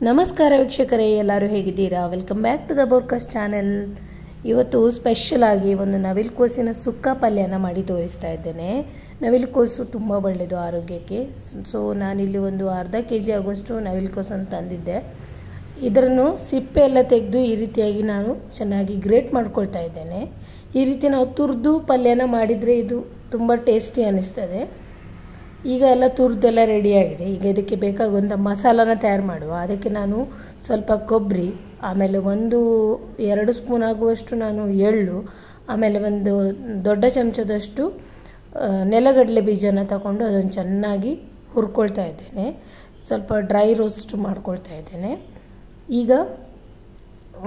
ನಮಸ್ಕಾರ ವೀಕ್ಷಕರೇ, ಎಲ್ಲರೂ ಹೇಗಿದ್ದೀರಾ? Welcome back to the Borkas channel. ಇವತ್ತು ಸ್ಪೆಷಲ್ ಆಗಿ ಒಂದು ನವಿಲುಕೋಸಿನ ಸುಕ್ಕ ಪಲ್ಯನ ಮಾಡಿ ತೋರಿಸ್ತಾ ಇದ್ದೇನೆ. ನವಿಲುಕೋಸು ತುಂಬ ಒಳ್ಳೆಯದು ಆರೋಗ್ಯಕ್ಕೆ. ಸೊ ನಾನಿಲ್ಲಿ ಒಂದು ಅರ್ಧ kg ಆಗುವಷ್ಟು ನವಿಲುಕೋಸನ್ನು ತಂದಿದ್ದೆ. ಇದನ್ನು ಸಿಪ್ಪೆ ಎಲ್ಲ ತೆಗೆದು ಈ ರೀತಿಯಾಗಿ ನಾನು ಚೆನ್ನಾಗಿ ಗ್ರೇಟ್ ಮಾಡ್ಕೊಳ್ತಾ ಇದ್ದೇನೆ. ಈ ರೀತಿ ನಾವು ತುರಿದು ಪಲ್ಯನ ಮಾಡಿದರೆ ಇದು ತುಂಬ ಟೇಸ್ಟಿ ಅನ್ನಿಸ್ತದೆ. ಈಗ ಎಲ್ಲ ತುರಿದೆಲ್ಲ ರೆಡಿಯಾಗಿದೆ. ಈಗ ಇದಕ್ಕೆ ಬೇಕಾಗುವಂಥ ಮಸಾಲಾನ ತಯಾರು ಮಾಡುವ. ಅದಕ್ಕೆ ನಾನು ಸ್ವಲ್ಪ ಕೊಬ್ಬರಿ, ಆಮೇಲೆ 1-2 ಸ್ಪೂನ್ ಆಗುವಷ್ಟು ನಾನು ಎಳ್ಳು, ಆಮೇಲೆ ಒಂದು ದೊಡ್ಡ ಚಮಚದಷ್ಟು ನೆಲಗಡಲೆ ಬೀಜನ ತಗೊಂಡು ಅದನ್ನು ಚೆನ್ನಾಗಿ ಹುರ್ಕೊಳ್ತಾ ಇದ್ದೇನೆ. ಸ್ವಲ್ಪ ಡ್ರೈ ರೋಸ್ಟ್ ಮಾಡ್ಕೊಳ್ತಾ ಇದ್ದೇನೆ. ಈಗ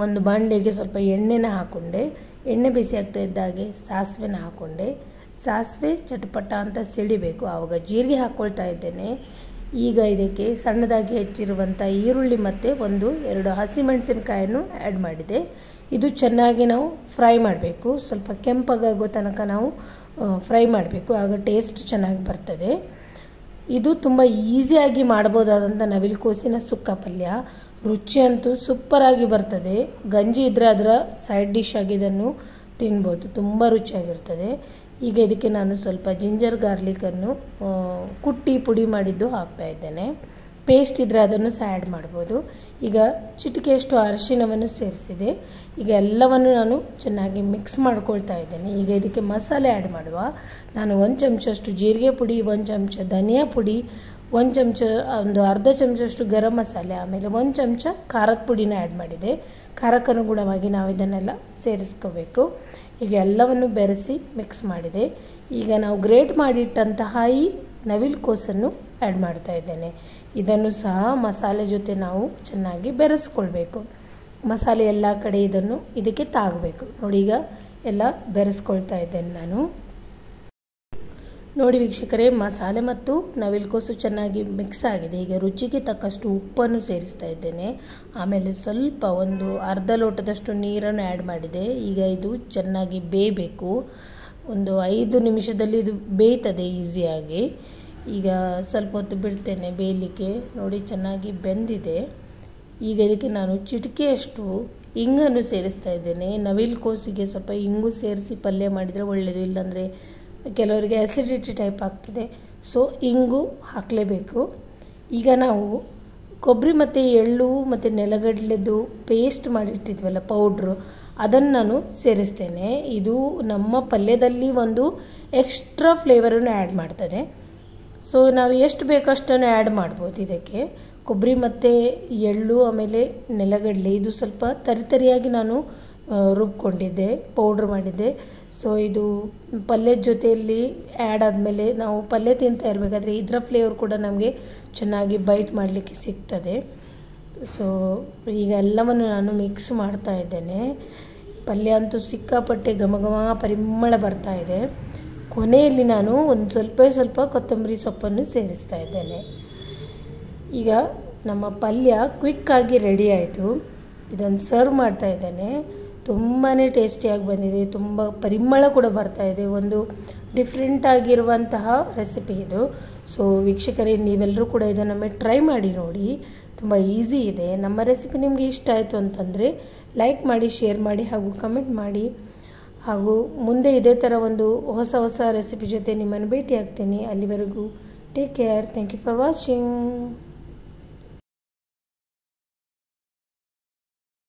ಒಂದು ಬಾಣಲೆಗೆ ಸ್ವಲ್ಪ ಎಣ್ಣೆನ ಹಾಕ್ಕೊಂಡೆ. ಎಣ್ಣೆ ಬಿಸಿ ಆಗ್ತಾ ಇದ್ದಾಗೆ ಸಾಸಿವೆನ ಹಾಕ್ಕೊಂಡೆ. ಸಾಸಿವೆ ಚಟಪಟ ಅಂತ ಸಿಡಿಬೇಕು, ಆವಾಗ ಜೀರಿಗೆ ಹಾಕ್ಕೊಳ್ತಾ ಇದ್ದೇನೆ. ಈಗ ಇದಕ್ಕೆ ಸಣ್ಣದಾಗಿ ಹೆಚ್ಚಿರುವಂಥ ಈರುಳ್ಳಿ ಮತ್ತು 1-2 ಹಸಿಮೆಣಸಿನಕಾಯನ್ನು ಆ್ಯಡ್ ಮಾಡಿದೆ. ಇದು ಚೆನ್ನಾಗಿ ನಾವು ಫ್ರೈ ಮಾಡಬೇಕು. ಸ್ವಲ್ಪ ಕೆಂಪಗಾಗೋ ತನಕ ನಾವು ಫ್ರೈ ಮಾಡಬೇಕು, ಆಗ ಟೇಸ್ಟ್ ಚೆನ್ನಾಗಿ ಬರ್ತದೆ. ಇದು ತುಂಬ ಈಸಿಯಾಗಿ ಮಾಡ್ಬೋದಾದಂಥ ನವಿಲುಕೋಸಿನ ಸುಕ್ಕ ಪಲ್ಯ. ರುಚಿ ಅಂತೂ ಸೂಪರಾಗಿ ಬರ್ತದೆ. ಗಂಜಿ ಇದ್ದರೆ ಅದರ ಸೈಡ್ ಡಿಶ್ ಆಗಿ ಇದನ್ನು ತಿನ್ಬೋದು, ತುಂಬ ರುಚಿಯಾಗಿರ್ತದೆ. ಈಗ ಇದಕ್ಕೆ ನಾನು ಸ್ವಲ್ಪ ಜಿಂಜರ್ ಗಾರ್ಲಿಕನ್ನು ಕುಟ್ಟಿ ಪುಡಿ ಮಾಡಿದ್ದು ಹಾಕ್ತಾ ಇದ್ದೇನೆ. ಪೇಸ್ಟ್ ಇದ್ದರೆ ಅದನ್ನು ಸಹ ಆ್ಯಡ್ ಮಾಡ್ಬೋದು. ಈಗ ಚಿಟಿಕೆಯಷ್ಟು ಅರಿಶಿಣವನ್ನು ಸೇರಿಸಿದೆ. ಈಗ ಎಲ್ಲವನ್ನು ನಾನು ಚೆನ್ನಾಗಿ ಮಿಕ್ಸ್ ಮಾಡ್ಕೊಳ್ತಾ ಇದ್ದೇನೆ. ಈಗ ಇದಕ್ಕೆ ಮಸಾಲೆ ಆ್ಯಡ್ ಮಾಡುವ. ನಾನು 1 ಚಮಚಷ್ಟು ಜೀರಿಗೆ ಪುಡಿ, 1 ಚಮಚ ಧನಿಯಾ ಪುಡಿ, 1 ಚಮಚ ಅರ್ಧ ಚಮಚಷ್ಟು ಗರಂ ಮಸಾಲೆ, ಆಮೇಲೆ 1 ಚಮಚ ಖಾರದ ಪುಡಿನ ಆ್ಯಡ್ ಮಾಡಿದೆ. ಖಾರಕ್ಕನುಗುಣವಾಗಿ ನಾವು ಇದನ್ನೆಲ್ಲ ಸೇರಿಸ್ಕೋಬೇಕು. ಈಗ ಎಲ್ಲವನ್ನು ಬೆರೆಸಿ ಮಿಕ್ಸ್ ಮಾಡಿದೆ. ಈಗ ನಾವು ಗ್ರೇಟ್ ಮಾಡಿಟ್ಟಂತಹ ಈ ನವಿಲುಕೋಸನ್ನು ಆ್ಯಡ್ ಮಾಡ್ತಾ ಇದ್ದೇನೆ. ಇದನ್ನು ಸಹ ಮಸಾಲೆ ಜೊತೆ ನಾವು ಚೆನ್ನಾಗಿ ಬೆರೆಸ್ಕೊಳ್ಬೇಕು. ಮಸಾಲೆ ಎಲ್ಲ ಕಡೆ ಇದಕ್ಕೆ ತಾಗಬೇಕು. ನೋಡಿ, ಈಗ ಎಲ್ಲ ಬೆರೆಸ್ಕೊಳ್ತಾ ಇದ್ದೇನೆ ನಾನು. ನೋಡಿ ವೀಕ್ಷಕರೇ, ಮಸಾಲೆ ಮತ್ತು ನವಿಲುಕೋಸು ಚೆನ್ನಾಗಿ ಮಿಕ್ಸ್ ಆಗಿದೆ. ಈಗ ರುಚಿಗೆ ತಕ್ಕಷ್ಟು ಉಪ್ಪನ್ನು ಸೇರಿಸ್ತಾ ಇದ್ದೇನೆ. ಆಮೇಲೆ ಸ್ವಲ್ಪ ಅರ್ಧ ಲೋಟದಷ್ಟು ನೀರನ್ನು ಆ್ಯಡ್ ಮಾಡಿದೆ. ಈಗ ಇದು ಚೆನ್ನಾಗಿ ಬೇಯಬೇಕು. 5 ನಿಮಿಷದಲ್ಲಿ ಇದು ಬೇಯ್ತದೆ ಈಸಿಯಾಗಿ. ಈಗ ಸ್ವಲ್ಪ ಹೊತ್ತು ಬಿಡ್ತೇನೆ ಬೇಯಲಿಕ್ಕೆ. ನೋಡಿ, ಚೆನ್ನಾಗಿ ಬೆಂದಿದೆ. ಈಗ ಇದಕ್ಕೆ ನಾನು ಚಿಟಿಕೆಯಷ್ಟು ಇಂಗನ್ನು ಸೇರಿಸ್ತಾ ಇದ್ದೇನೆ. ನವಿಲುಕೋಸಿಗೆ ಸ್ವಲ್ಪ ಇಂಗು ಸೇರಿಸಿ ಪಲ್ಯ ಮಾಡಿದರೆ ಒಳ್ಳೆಯದು, ಇಲ್ಲಾಂದರೆ ಕೆಲವರಿಗೆ ಆ್ಯಸಿಡಿಟಿ ಟೈಪ್ ಆಗ್ತದೆ. ಸೊ ಇಂಗು ಹಾಕಲೇಬೇಕು. ಈಗ ನಾವು ಕೊಬ್ಬರಿ ಮತ್ತು ಎಳ್ಳು ಮತ್ತು ನೆಲಗಡಲೆದು ಪೇಸ್ಟ್ ಮಾಡಿಟ್ಟಿದ್ವಲ್ಲ ಪೌಡ್ರು, ಅದನ್ನು ನಾನು ಸೇರಿಸ್ತೇನೆ. ಇದು ನಮ್ಮ ಪಲ್ಯದಲ್ಲಿ ಒಂದು ಎಕ್ಸ್ಟ್ರಾ ಫ್ಲೇವರನ್ನು ಆ್ಯಡ್ ಮಾಡ್ತದೆ. ಸೊ ನಾವು ಎಷ್ಟು ಬೇಕಷ್ಟನ್ನು ಆ್ಯಡ್ ಮಾಡ್ಬೋದು ಇದಕ್ಕೆ. ಕೊಬ್ಬರಿ ಮತ್ತು ಎಳ್ಳು ಆಮೇಲೆ ನೆಲಗಡಲೆ ಇದು ಸ್ವಲ್ಪ ತರಿತರಿಯಾಗಿ ನಾನು ರುಬ್ಕೊಂಡಿದ್ದೆ, ಪೌಡ್ರ್ ಮಾಡಿದ್ದೆ. ಸೊ ಇದು ಪಲ್ಯದ ಜೊತೆಯಲ್ಲಿ ಆ್ಯಡ್ ಆದಮೇಲೆ ನಾವು ಪಲ್ಯ ತಿಂತಾ ಇರಬೇಕಾದ್ರೆ ಇದರ ಫ್ಲೇವರ್ ಕೂಡ ನಮಗೆ ಚೆನ್ನಾಗಿ ಬೈಟ್ ಮಾಡಲಿಕ್ಕೆ ಸಿಗ್ತದೆ. ಸೊ ಈಗ ಎಲ್ಲವನ್ನು ನಾನು ಮಿಕ್ಸ್ ಮಾಡ್ತಾ ಇದ್ದೇನೆ. ಪಲ್ಯ ಅಂತೂ ಸಿಕ್ಕಾಪಟ್ಟೆ ಘಮ ಪರಿಮಳ ಬರ್ತಾ ಇದೆ. ಕೊನೆಯಲ್ಲಿ ನಾನು ಸ್ವಲ್ಪ ಕೊತ್ತಂಬರಿ ಸೊಪ್ಪನ್ನು ಸೇರಿಸ್ತಾ ಇದ್ದೇನೆ. ಈಗ ನಮ್ಮ ಪಲ್ಯ ಕ್ವಿಕ್ಕಾಗಿ ರೆಡಿ ಆಯಿತು. ಇದನ್ನು ಸರ್ವ್ ಮಾಡ್ತಾ ಇದ್ದೇನೆ. ತುಂಬಾ ಟೇಸ್ಟಿಯಾಗಿ ಬಂದಿದೆ, ತುಂಬ ಪರಿಮಳ ಕೂಡ ಬರ್ತಾ ಇದೆ. ಒಂದು ಡಿಫ್ರೆಂಟ್ ಆಗಿರುವಂತಹ ರೆಸಿಪಿ ಇದು. ಸೊ ವೀಕ್ಷಕರೇ, ನೀವೆಲ್ಲರೂ ಕೂಡ ಇದನ್ನು ಟ್ರೈ ಮಾಡಿ ನೋಡಿ. ತುಂಬ ಈಸಿ ಇದೆ. ನಮ್ಮ ರೆಸಿಪಿ ನಿಮಗೆ ಇಷ್ಟ ಆಯಿತು ಅಂತಂದರೆ ಲೈಕ್ ಮಾಡಿ, ಶೇರ್ ಮಾಡಿ ಹಾಗೂ ಕಮೆಂಟ್ ಮಾಡಿ. ಹಾಗೂ ಮುಂದೆ ಇದೇ ಥರ ಒಂದು ಹೊಸ ರೆಸಿಪಿ ಜೊತೆ ನಿಮ್ಮನ್ನು ಭೇಟಿ ಆಗ್ತೀನಿ. ಅಲ್ಲಿವರೆಗೂ take care. Thank you for watching.